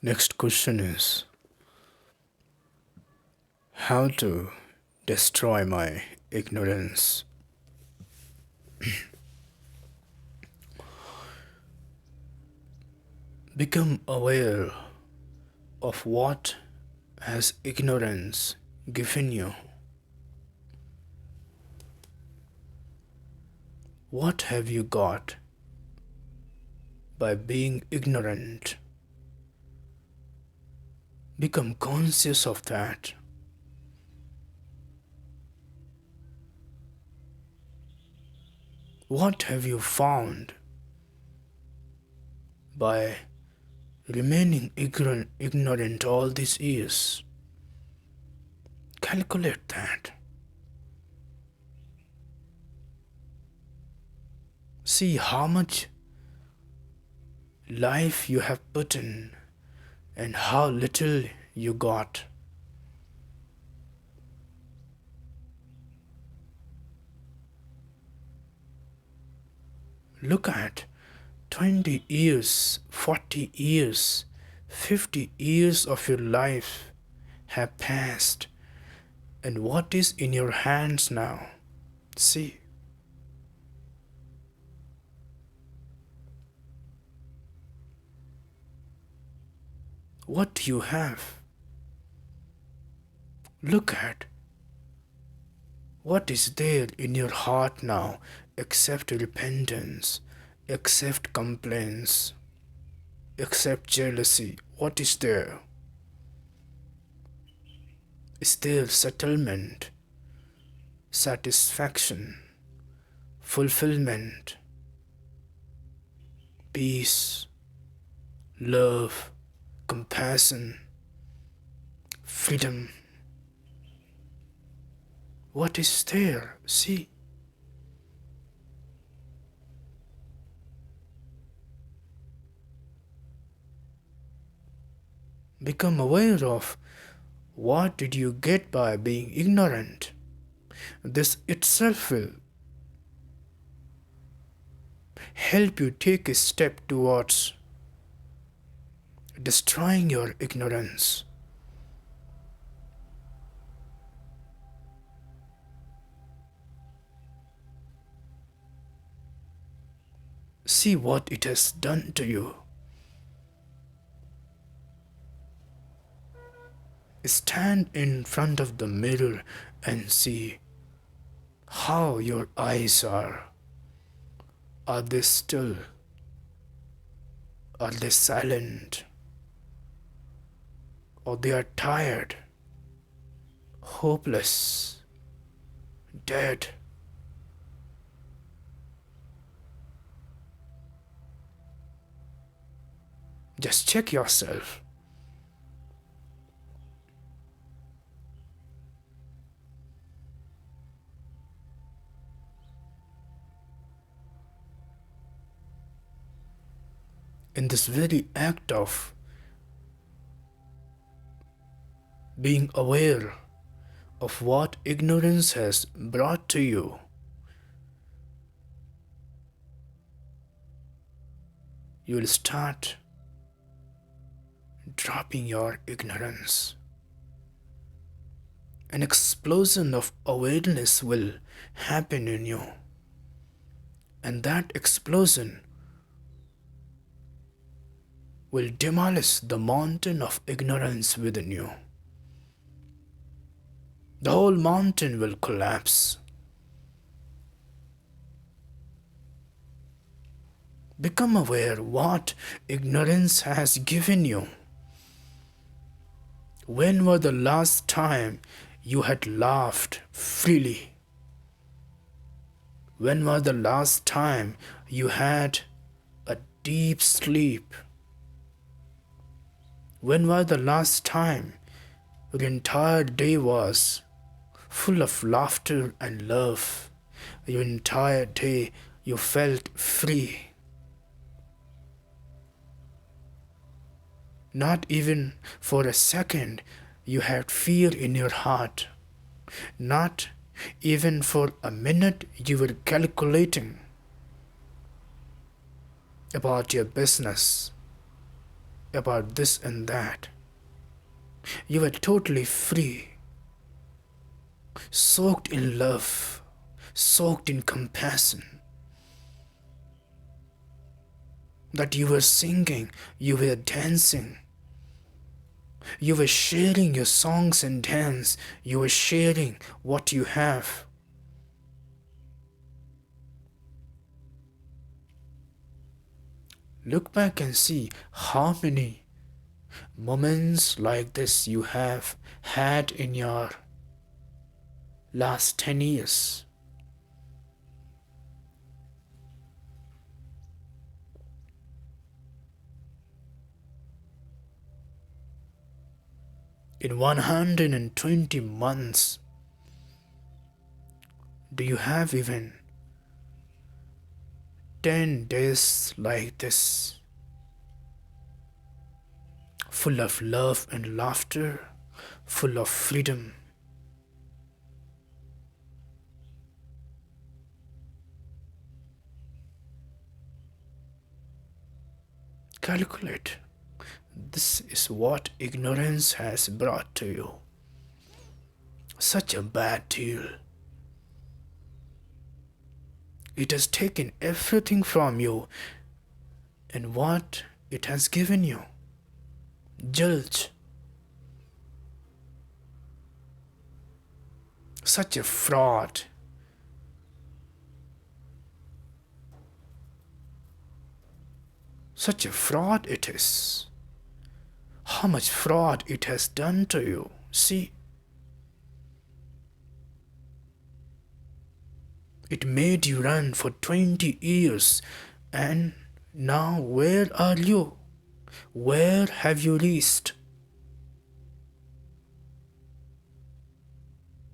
Next question is how to destroy my ignorance. Become aware of what has ignorance given you. What have you got by being ignorant? Become conscious of that. What have you found by remaining ignorant all these years? Calculate that. See how much life you have put in and how little you got. Look at 20 years, 40 years, 50 years of your life have passed, and what is in your hands now? See. What do you have? Look at what is there in your heart now except repentance, except complaints, except jealousy. What is there? Is there settlement, satisfaction, fulfillment, peace, love, compassion, freedom? What is there? See. Become aware of what did you get by being ignorant. This itself will help you take a step towards destroying your ignorance. See what it has done to you. Stand in front of the mirror and see how your eyes are. Are they still? Are they silent? Or they are tired, hopeless, dead? Just check yourself. In this very act of being aware of what ignorance has brought to you, you will start dropping your ignorance. An explosion of awareness will happen in you, and that explosion will demolish the mountain of ignorance within you. The whole mountain will collapse. Become aware what ignorance has given you. When was the last time you had laughed freely? When was the last time you had a deep sleep? When was the last time your entire day was full of laughter and love? Your entire day you felt free. Not even for a second you had fear in your heart. Not even for a minute you were calculating about your business. about this and that. You were totally free, soaked in love, soaked in compassion. That you were singing, you were dancing, you were sharing your songs and dance, you were sharing what you have. Look back and see how many moments like this you have had in your last 10 years. In 120 months, do you have even 10 days like this? Full of love and laughter, full of freedom. Calculate. This is what ignorance has brought to you. Such a bad deal. It has taken everything from you, and what it has given you. Judge. Such a fraud. Such a fraud it is. How much fraud it has done to you. See, it made you run for 20 years, and now where are you? Where have you reached?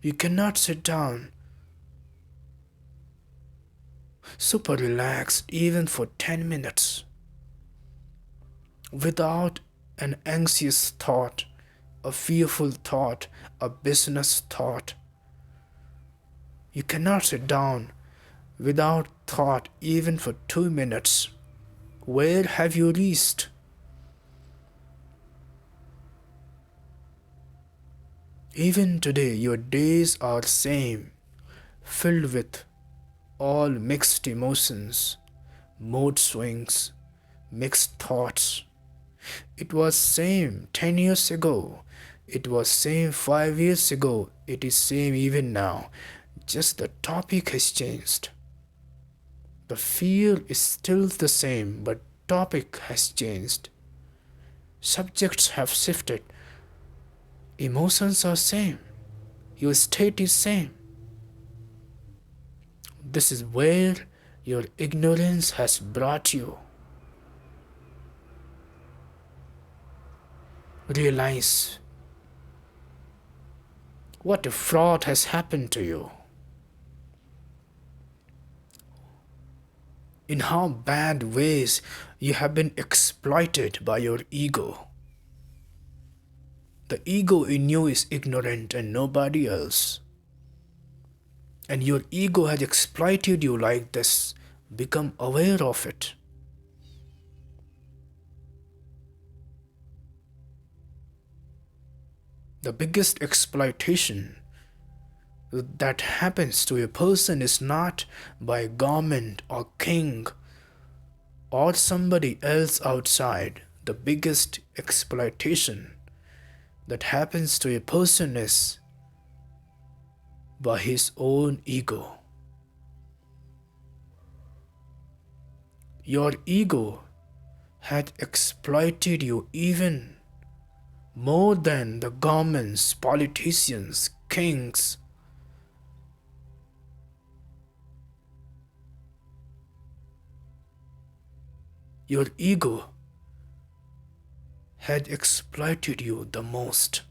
You cannot sit down super relaxed even for 10 minutes without an anxious thought, a fearful thought, a business thought. You cannot sit down without thought even for 2 minutes. Where have you reached? Even today your days are same, filled with all mixed emotions, mood swings, mixed thoughts. It was same 10 years ago. It was same 5 years ago. It is same even now. Just the topic has changed. The fear is still the same, but topic has changed. Subjects have shifted. Emotions are same. Your state is same. This is where your ignorance has brought you. Realize what a fraud has happened to you. In how bad ways you have been exploited by your ego. The ego in you is ignorant and nobody else. And your ego has exploited you like this. Become aware of it. The biggest exploitation that happens to a person is not by government or king or somebody else outside. The biggest exploitation that happens to a person is by his own ego. Your ego had exploited you even more than the governments, politicians, kings. Your ego had exploited you the most.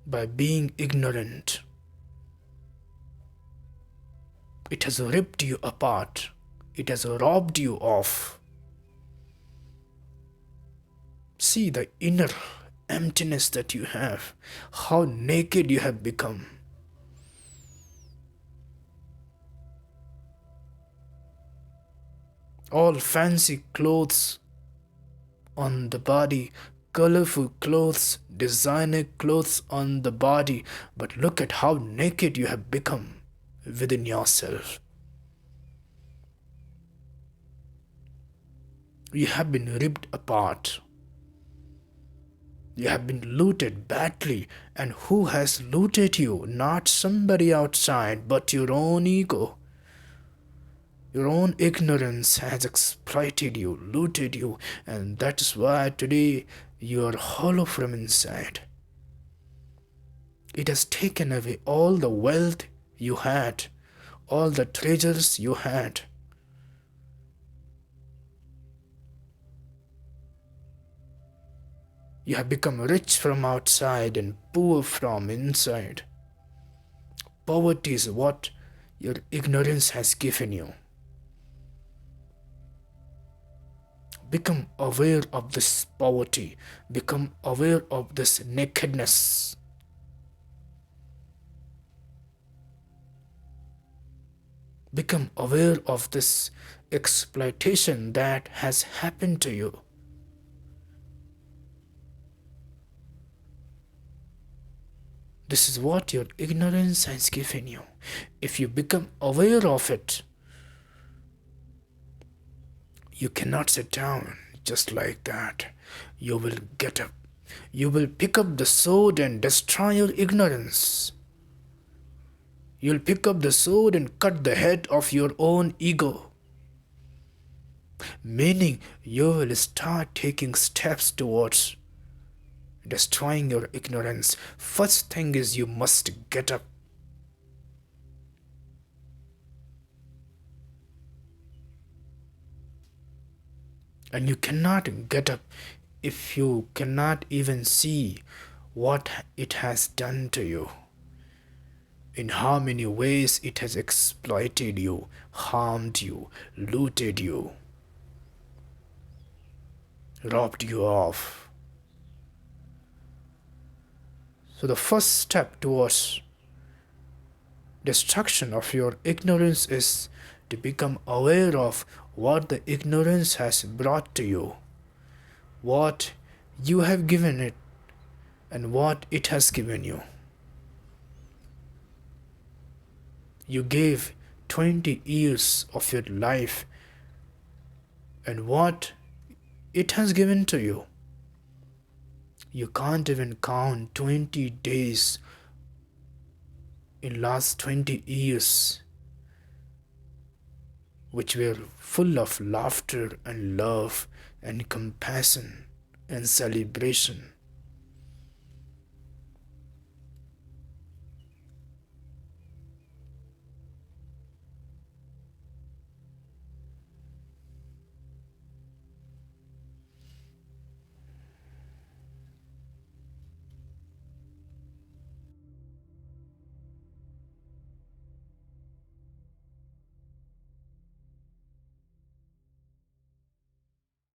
By being ignorant. It has ripped you apart. It has robbed you of. See the inner emptiness that you have, how naked you have become. all fancy clothes on the body, colorful clothes, designer clothes on the body, but look at how naked you have become within yourself. You have been ripped apart. You have been looted badly, and who has looted you? Not somebody outside, but your own ego. Your own ignorance has exploited you, looted you, and that is why today you are hollow from inside. It has taken away all the wealth you had, all the treasures you had. You have become rich from outside and poor from inside. Poverty is what your ignorance has given you. Become aware of this poverty. Become aware of this nakedness. Become aware of this exploitation that has happened to you. This is what your ignorance has given you. If you become aware of it, you cannot sit down just like that. You will get up. You will pick up the sword and destroy your ignorance. You'll pick up the sword and cut the head of your own ego. Meaning you will start taking steps towards destroying your ignorance. First thing is you must get up. And you cannot get up if you cannot even see what it has done to you. In how many ways it has exploited you, harmed you, looted you, robbed you of. So the first step towards destruction of your ignorance is to become aware of what the ignorance has brought to you, what you have given it, and what it has given you. You gave 20 years of your life, and what it has given to you. You can't even count 20 days in last 20 years which were full of laughter and love and compassion and celebration.